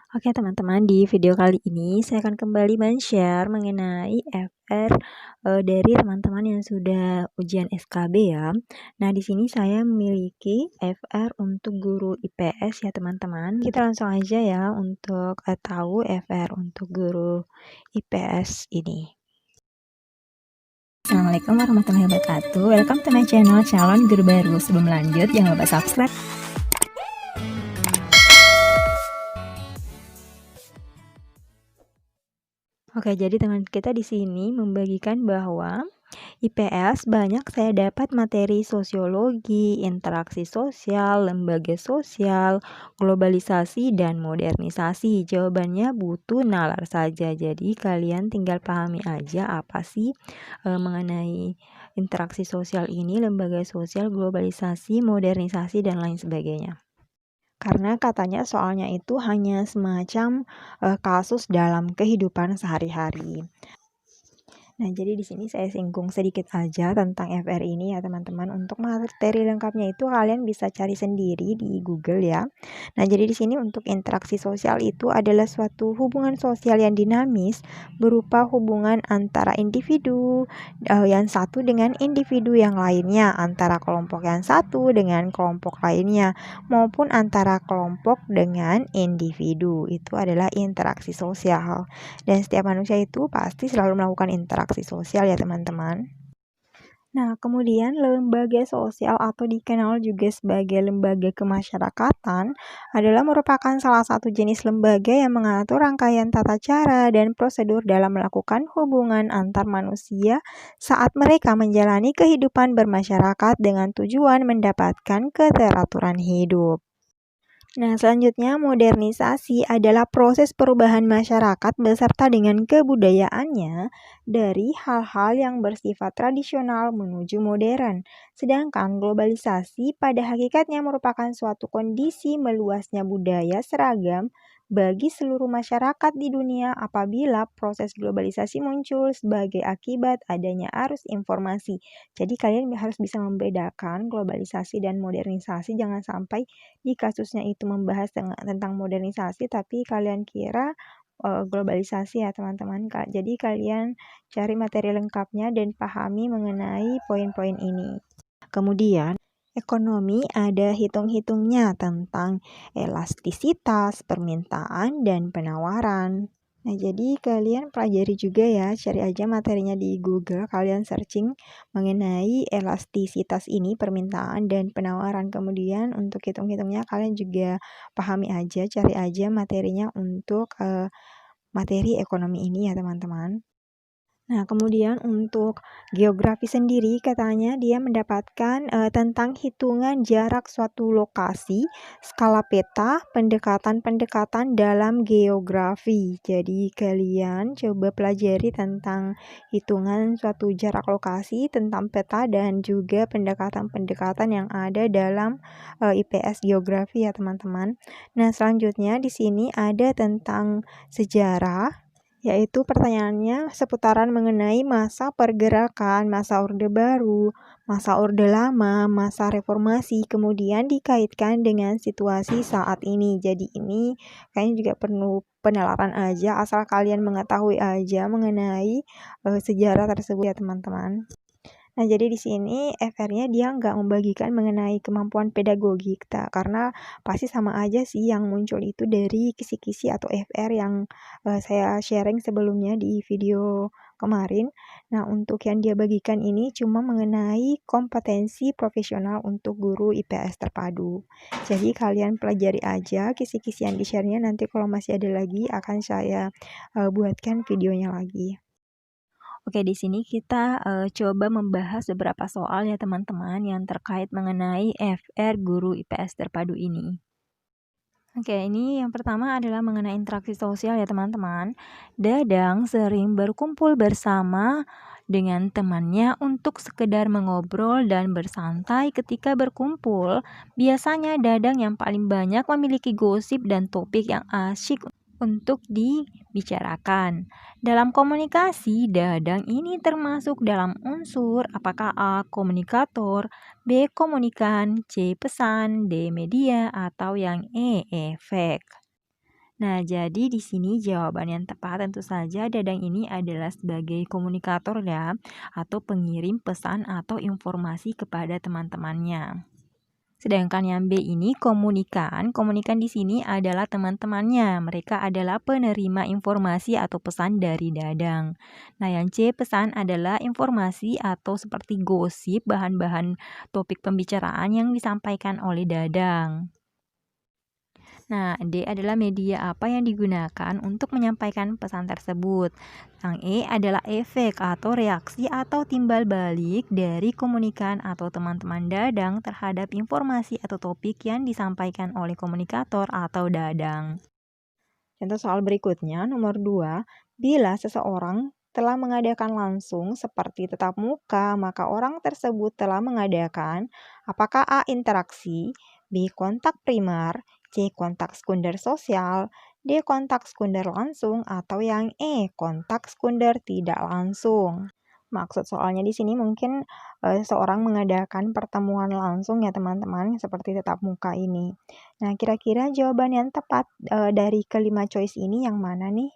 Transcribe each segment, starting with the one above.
Oke teman-teman, di video kali ini saya akan kembali men-share mengenai FR dari teman-teman yang sudah ujian SKB ya. Nah, di sini saya memiliki FR untuk guru IPS ya teman-teman. Kita langsung aja ya untuk tahu FR untuk guru IPS ini. Assalamualaikum warahmatullahi wabarakatuh. Welcome to my channel calon guru baru. Sebelum lanjut, jangan lupa subscribe. Oke, jadi teman kita di sini membagikan bahwa IPS banyak saya dapat materi sosiologi, interaksi sosial, lembaga sosial, globalisasi, dan modernisasi. Jawabannya butuh nalar saja. Jadi kalian tinggal pahami aja apa sih mengenai interaksi sosial ini, lembaga sosial, globalisasi, modernisasi, dan lain sebagainya. Karena katanya soalnya itu hanya semacam kasus dalam kehidupan sehari-hari. Nah, jadi di sini saya singgung sedikit aja tentang FR ini ya teman-teman. Untuk materi lengkapnya itu kalian bisa cari sendiri di Google ya. Nah, jadi di sini untuk interaksi sosial itu adalah suatu hubungan sosial yang dinamis berupa hubungan antara individu yang satu dengan individu yang lainnya, antara kelompok yang satu dengan kelompok lainnya, maupun antara kelompok dengan individu. Itu adalah interaksi sosial. Dan setiap manusia itu pasti selalu melakukan interaksi sosial ya teman-teman. Nah, kemudian lembaga sosial atau dikenal juga sebagai lembaga kemasyarakatan adalah merupakan salah satu jenis lembaga yang mengatur rangkaian tata cara dan prosedur dalam melakukan hubungan antar manusia saat mereka menjalani kehidupan bermasyarakat dengan tujuan mendapatkan keteraturan hidup. Nah, selanjutnya modernisasi adalah proses perubahan masyarakat beserta dengan kebudayaannya dari hal-hal yang bersifat tradisional menuju modern. Sedangkan globalisasi pada hakikatnya merupakan suatu kondisi meluasnya budaya seragam bagi seluruh masyarakat di dunia apabila proses globalisasi muncul sebagai akibat adanya arus informasi. Jadi kalian harus bisa membedakan globalisasi dan modernisasi, jangan sampai di kasusnya itu membahas tentang modernisasi tapi kalian kira globalisasi ya teman-teman. Jadi kalian cari materi lengkapnya dan pahami mengenai poin-poin ini. Kemudian ekonomi ada hitung-hitungnya tentang elastisitas, permintaan, dan penawaran. Nah, jadi kalian pelajari juga ya, cari aja materinya di Google, kalian searching mengenai elastisitas ini, permintaan dan penawaran. Kemudian untuk hitung-hitungnya kalian juga pahami aja, cari aja materinya untuk materi ekonomi ini ya teman-teman. Nah, kemudian untuk geografi sendiri katanya dia mendapatkan tentang hitungan jarak suatu lokasi, skala peta, pendekatan-pendekatan dalam geografi. Jadi kalian coba pelajari tentang hitungan suatu jarak lokasi, tentang peta dan juga pendekatan-pendekatan yang ada dalam IPS geografi ya teman-teman. Nah, selanjutnya di sini ada tentang sejarah, yaitu pertanyaannya seputaran mengenai masa pergerakan, masa Orde Baru, masa Orde Lama, masa reformasi, kemudian dikaitkan dengan situasi saat ini. Jadi ini kayaknya juga perlu penalaran aja, asal kalian mengetahui aja mengenai sejarah tersebut ya teman-teman. Nah, jadi di sini FR-nya dia nggak membagikan mengenai kemampuan pedagogik, karena pasti sama aja sih yang muncul itu dari kisi-kisi atau FR yang saya sharing sebelumnya di video kemarin. Nah, untuk yang dia bagikan ini cuma mengenai kompetensi profesional untuk guru IPS terpadu. Jadi kalian pelajari aja kisi-kisi yang di-share-nya, nanti kalau masih ada lagi akan saya buatkan videonya lagi. Oke, di sini kita coba membahas beberapa soal ya teman-teman yang terkait mengenai FR guru IPS terpadu ini. Oke, ini yang pertama adalah mengenai interaksi sosial ya teman-teman. Dadang sering berkumpul bersama dengan temannya untuk sekedar mengobrol dan bersantai ketika berkumpul. Biasanya Dadang yang paling banyak memiliki gosip dan topik yang asyik untuk dibicarakan. Dalam komunikasi, Dadang ini termasuk dalam unsur apakah A. Komunikator, B. Komunikan, C. Pesan, D. Media, atau yang E. Efek. Nah, jadi di sini jawaban yang tepat tentu saja Dadang ini adalah sebagai komunikator ya, atau pengirim pesan atau informasi kepada teman-temannya. Sedangkan yang B ini komunikan. Komunikan di sini adalah teman-temannya. Mereka adalah penerima informasi atau pesan dari Dadang. Nah, yang C pesan adalah informasi atau seperti gosip, bahan-bahan topik pembicaraan yang disampaikan oleh Dadang. Nah, D adalah media apa yang digunakan untuk menyampaikan pesan tersebut. Yang E adalah efek atau reaksi atau timbal balik dari komunikan atau teman-teman Dadang terhadap informasi atau topik yang disampaikan oleh komunikator atau Dadang. Contoh soal berikutnya, nomor 2, bila seseorang telah mengadakan langsung seperti tatap muka, maka orang tersebut telah mengadakan apakah A. Interaksi, B. Kontak primer, C. Kontak sekunder sosial, D. Kontak sekunder langsung, atau yang E. Kontak sekunder tidak langsung. Maksud soalnya di sini mungkin seorang mengadakan pertemuan langsung ya teman-teman, seperti tatap muka ini. Nah, kira-kira jawaban yang tepat dari kelima choice ini yang mana nih?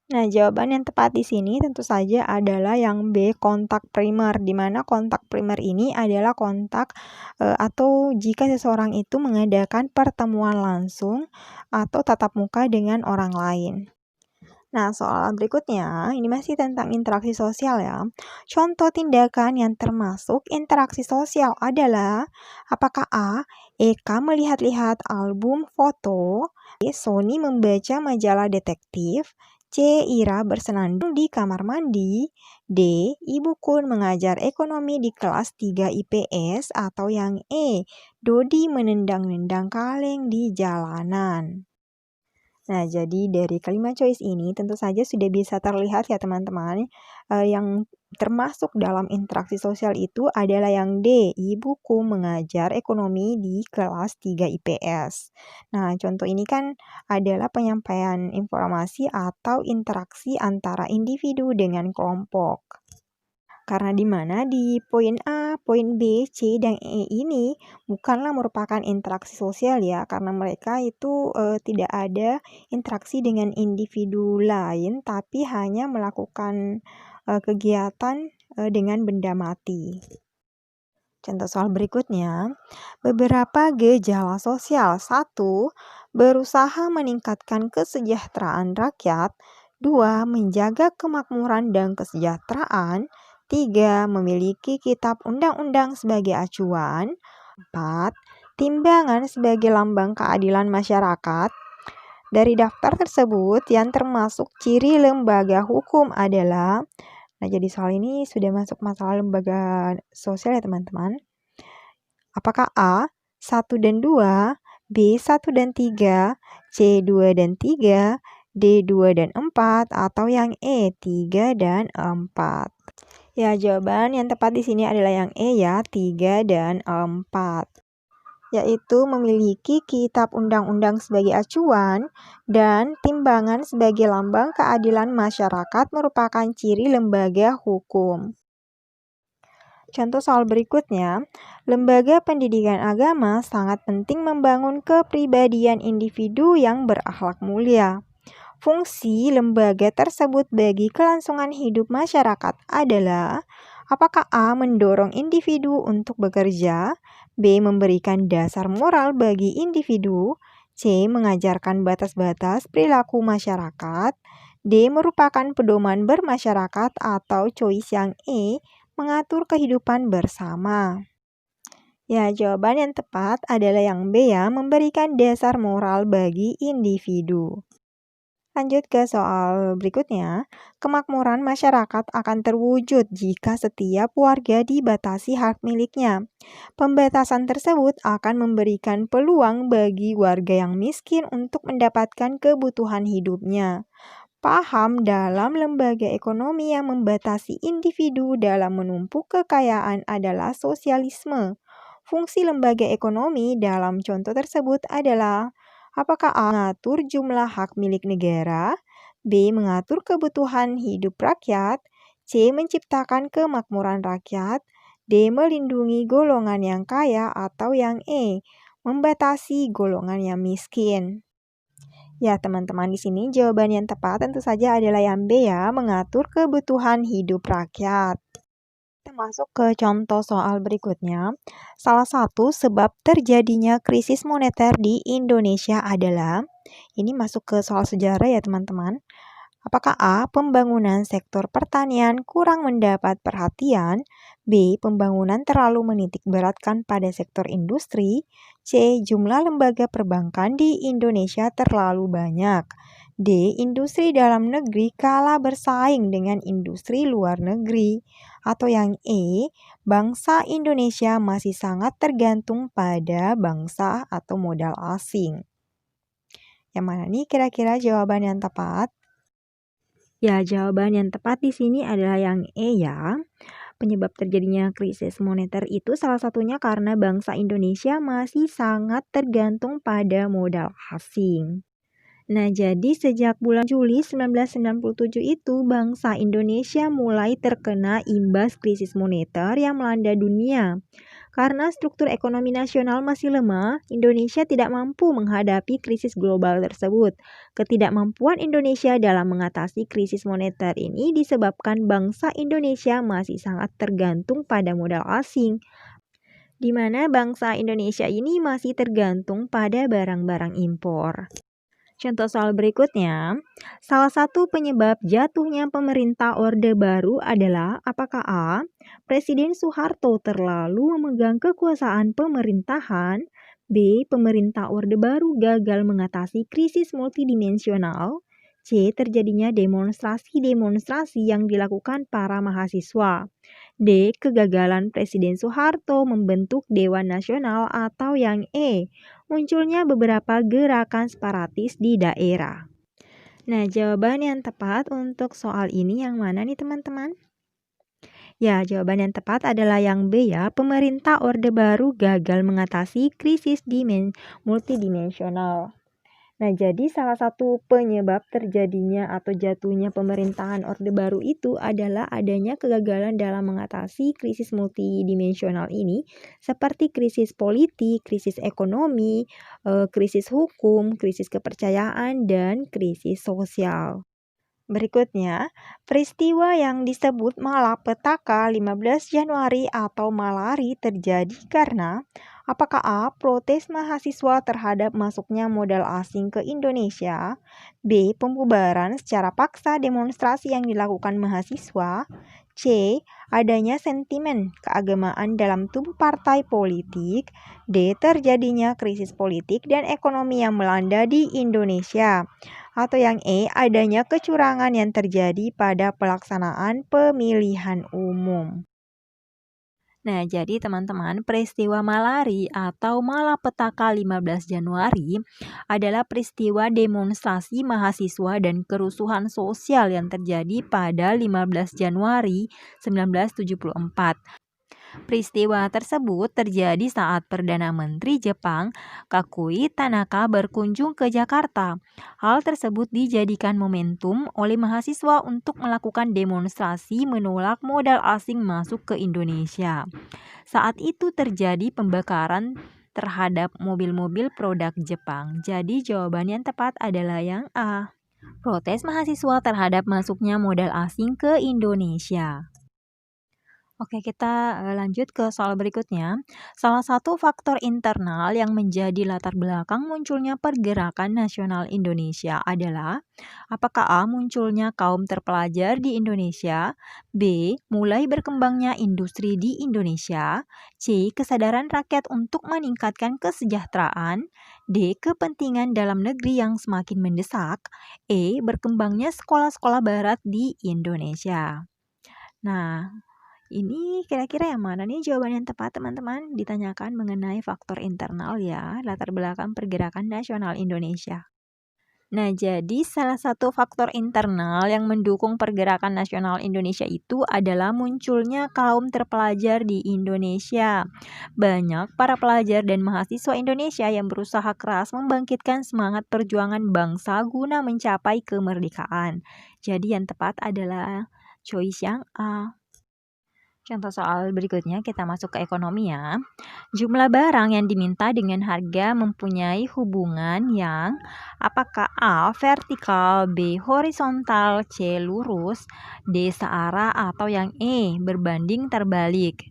Nah, jawaban yang tepat di sini tentu saja adalah yang B, kontak primer, di mana kontak primer ini adalah kontak atau jika seseorang itu mengadakan pertemuan langsung atau tatap muka dengan orang lain. Nah, soal berikutnya, ini masih tentang interaksi sosial ya. Contoh tindakan yang termasuk interaksi sosial adalah apakah A. Eka melihat-lihat album foto, B. Sony membaca majalah detektif, C. Ira bersenandung di kamar mandi, D. Ibu Kun mengajar ekonomi di kelas 3 IPS, atau yang E. Dodi menendang-nendang kaleng di jalanan. Nah, jadi dari kelima choice ini tentu saja sudah bisa terlihat ya teman-teman, yang termasuk dalam interaksi sosial itu adalah yang D, ibuku mengajar ekonomi di kelas 3 IPS. Nah, contoh ini kan adalah penyampaian informasi atau interaksi antara individu dengan kelompok. Karena di mana di poin A, poin B, C, dan E ini bukanlah merupakan interaksi sosial ya, karena mereka itu tidak ada interaksi dengan individu lain, tapi hanya melakukan kegiatan dengan benda mati. Contoh soal berikutnya, beberapa gejala sosial. 1. Berusaha meningkatkan kesejahteraan rakyat. 2. Menjaga kemakmuran dan kesejahteraan. 3. Memiliki kitab undang-undang sebagai acuan. 4. Timbangan sebagai lambang keadilan masyarakat. Dari daftar tersebut, yang termasuk ciri lembaga hukum adalah, nah jadi soal ini sudah masuk masalah lembaga sosial ya teman-teman. Apakah A. 1 dan 2, B. 1 dan 3, C. 2 dan 3, D. 2 dan 4, atau yang E. 3 dan 4? Ya, jawaban yang tepat di sini adalah yang E ya, 3 dan 4. Yaitu memiliki kitab undang-undang sebagai acuan dan timbangan sebagai lambang keadilan masyarakat merupakan ciri lembaga hukum. Contoh soal berikutnya, lembaga pendidikan agama sangat penting membangun kepribadian individu yang berakhlak mulia. Fungsi lembaga tersebut bagi kelangsungan hidup masyarakat adalah apakah A. mendorong individu untuk bekerja, B. memberikan dasar moral bagi individu, C. mengajarkan batas-batas perilaku masyarakat, D. merupakan pedoman bermasyarakat, atau choice yang E. mengatur kehidupan bersama. Ya, jawaban yang tepat adalah yang B ya, memberikan dasar moral bagi individu. Lanjut ke soal berikutnya, kemakmuran masyarakat akan terwujud jika setiap warga dibatasi hak miliknya. Pembatasan tersebut akan memberikan peluang bagi warga yang miskin untuk mendapatkan kebutuhan hidupnya. Paham dalam lembaga ekonomi yang membatasi individu dalam menumpuk kekayaan adalah sosialisme. Fungsi lembaga ekonomi dalam contoh tersebut adalah apakah A. mengatur jumlah hak milik negara, B. mengatur kebutuhan hidup rakyat, C. menciptakan kemakmuran rakyat, D. melindungi golongan yang kaya, atau yang E. membatasi golongan yang miskin. Ya, teman-teman, di sini jawaban yang tepat tentu saja adalah yang B ya, mengatur kebutuhan hidup rakyat. Kita masuk ke contoh soal berikutnya. Salah satu sebab terjadinya krisis moneter di Indonesia adalah, ini masuk ke soal sejarah ya teman-teman. Apakah A. Pembangunan sektor pertanian kurang mendapat perhatian, B. Pembangunan terlalu menitik beratkan pada sektor industri, C. Jumlah lembaga perbankan di Indonesia terlalu banyak, D. Industri dalam negeri kalah bersaing dengan industri luar negeri, atau yang E. Bangsa Indonesia masih sangat tergantung pada bangsa atau modal asing. Yang mana nih kira-kira jawaban yang tepat? Ya, jawaban yang tepat di sini adalah yang E ya. Penyebab terjadinya krisis moneter itu salah satunya karena bangsa Indonesia masih sangat tergantung pada modal asing. Nah, jadi sejak bulan Juli 1997 itu bangsa Indonesia mulai terkena imbas krisis moneter yang melanda dunia. Karena struktur ekonomi nasional masih lemah, Indonesia tidak mampu menghadapi krisis global tersebut. Ketidakmampuan Indonesia dalam mengatasi krisis moneter ini disebabkan bangsa Indonesia masih sangat tergantung pada modal asing, di mana bangsa Indonesia ini masih tergantung pada barang-barang impor. Contoh soal berikutnya, salah satu penyebab jatuhnya pemerintah Orde Baru adalah apakah A. Presiden Soeharto terlalu memegang kekuasaan pemerintahan, B. Pemerintah Orde Baru gagal mengatasi krisis multidimensional, C. Terjadinya demonstrasi-demonstrasi yang dilakukan para mahasiswa, D. Kegagalan Presiden Soeharto membentuk Dewan Nasional, atau yang E. Munculnya beberapa gerakan separatis di daerah. Nah, jawaban yang tepat untuk soal ini yang mana nih teman-teman? Ya, jawaban yang tepat adalah yang B ya. Pemerintah Orde Baru gagal mengatasi krisis multidimensional. Nah, jadi salah satu penyebab terjadinya atau jatuhnya pemerintahan Orde Baru itu adalah adanya kegagalan dalam mengatasi krisis multidimensional ini, seperti krisis politik, krisis ekonomi, krisis hukum, krisis kepercayaan, dan krisis sosial. Berikutnya, peristiwa yang disebut malapetaka 15 Januari atau malari terjadi karena apakah A. Protes mahasiswa terhadap masuknya modal asing ke Indonesia, B. Pembubaran secara paksa demonstrasi yang dilakukan mahasiswa, C. Adanya sentimen keagamaan dalam tubuh partai politik, D. Terjadinya krisis politik dan ekonomi yang melanda di Indonesia, atau yang E. Adanya kecurangan yang terjadi pada pelaksanaan pemilihan umum. Nah, jadi teman-teman, peristiwa malari atau malapetaka 15 Januari adalah peristiwa demonstrasi mahasiswa dan kerusuhan sosial yang terjadi pada 15 Januari 1974. Peristiwa tersebut terjadi saat Perdana Menteri Jepang, Kakui Tanaka, berkunjung ke Jakarta. Hal tersebut dijadikan momentum oleh mahasiswa untuk melakukan demonstrasi menolak modal asing masuk ke Indonesia. Saat itu terjadi pembakaran terhadap mobil-mobil produk Jepang. Jadi jawaban yang tepat adalah yang A. Protes mahasiswa terhadap masuknya modal asing ke Indonesia. Oke, kita lanjut ke soal berikutnya. Salah satu faktor internal yang menjadi latar belakang munculnya pergerakan nasional Indonesia adalah apakah A. Munculnya kaum terpelajar di Indonesia, B. Mulai berkembangnya industri di Indonesia, C. Kesadaran rakyat untuk meningkatkan kesejahteraan, D. Kepentingan dalam negeri yang semakin mendesak, E. Berkembangnya sekolah-sekolah barat di Indonesia. Nah, ini kira-kira yang mana nih jawaban yang tepat teman-teman? Ditanyakan mengenai faktor internal ya, latar belakang pergerakan nasional Indonesia. Nah, jadi salah satu faktor internal yang mendukung pergerakan nasional Indonesia itu adalah munculnya kaum terpelajar di Indonesia. Banyak para pelajar dan mahasiswa Indonesia yang berusaha keras membangkitkan semangat perjuangan bangsa guna mencapai kemerdekaan. Jadi yang tepat adalah choice yang A. Contoh soal berikutnya kita masuk ke ekonomi ya. Jumlah barang yang diminta dengan harga mempunyai hubungan yang apakah A. vertikal, B. horizontal, C. lurus, D. searah, atau yang E. berbanding terbalik.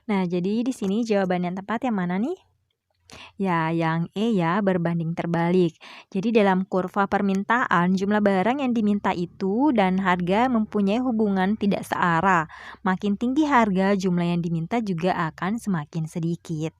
Nah, jadi di sini jawaban yang tepat yang mana nih? Ya, yang E ya, berbanding terbalik. Jadi dalam kurva permintaan, jumlah barang yang diminta itu dan harga mempunyai hubungan tidak searah. Makin tinggi harga, jumlah yang diminta juga akan semakin sedikit.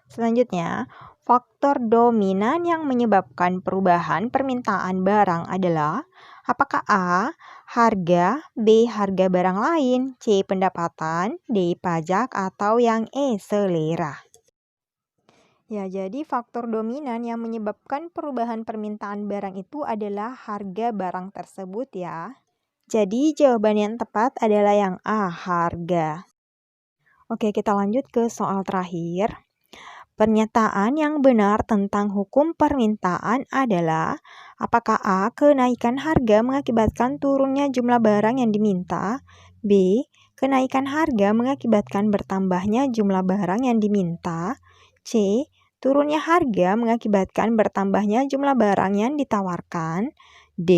Selanjutnya, faktor dominan yang menyebabkan perubahan permintaan barang adalah apakah A. harga, B. harga barang lain, C. pendapatan, D. pajak, atau yang E. selera. Ya, jadi faktor dominan yang menyebabkan perubahan permintaan barang itu adalah harga barang tersebut ya. Jadi jawaban yang tepat adalah yang A, harga. Oke, kita lanjut ke soal terakhir. Pernyataan yang benar tentang hukum permintaan adalah apakah A. kenaikan harga mengakibatkan turunnya jumlah barang yang diminta, B. kenaikan harga mengakibatkan bertambahnya jumlah barang yang diminta, C. turunnya harga mengakibatkan bertambahnya jumlah barang yang ditawarkan, D.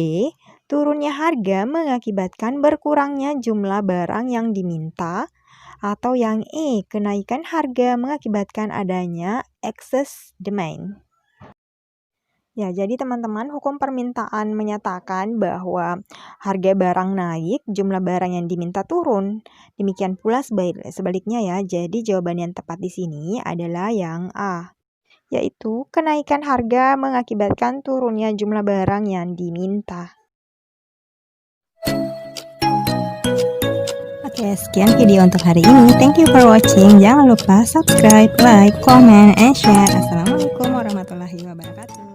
turunnya harga mengakibatkan berkurangnya jumlah barang yang diminta, atau yang E. kenaikan harga mengakibatkan adanya excess demand. Ya, jadi teman-teman, hukum permintaan menyatakan bahwa harga barang naik, jumlah barang yang diminta turun. Demikian pula sebaliknya ya. Jadi jawaban yang tepat di sini adalah yang A, yaitu kenaikan harga mengakibatkan turunnya jumlah barang yang diminta. Oke, sekian video untuk hari ini. Thank you for watching. Jangan lupa subscribe, like, comment, and share. Assalamualaikum warahmatullahi wabarakatuh.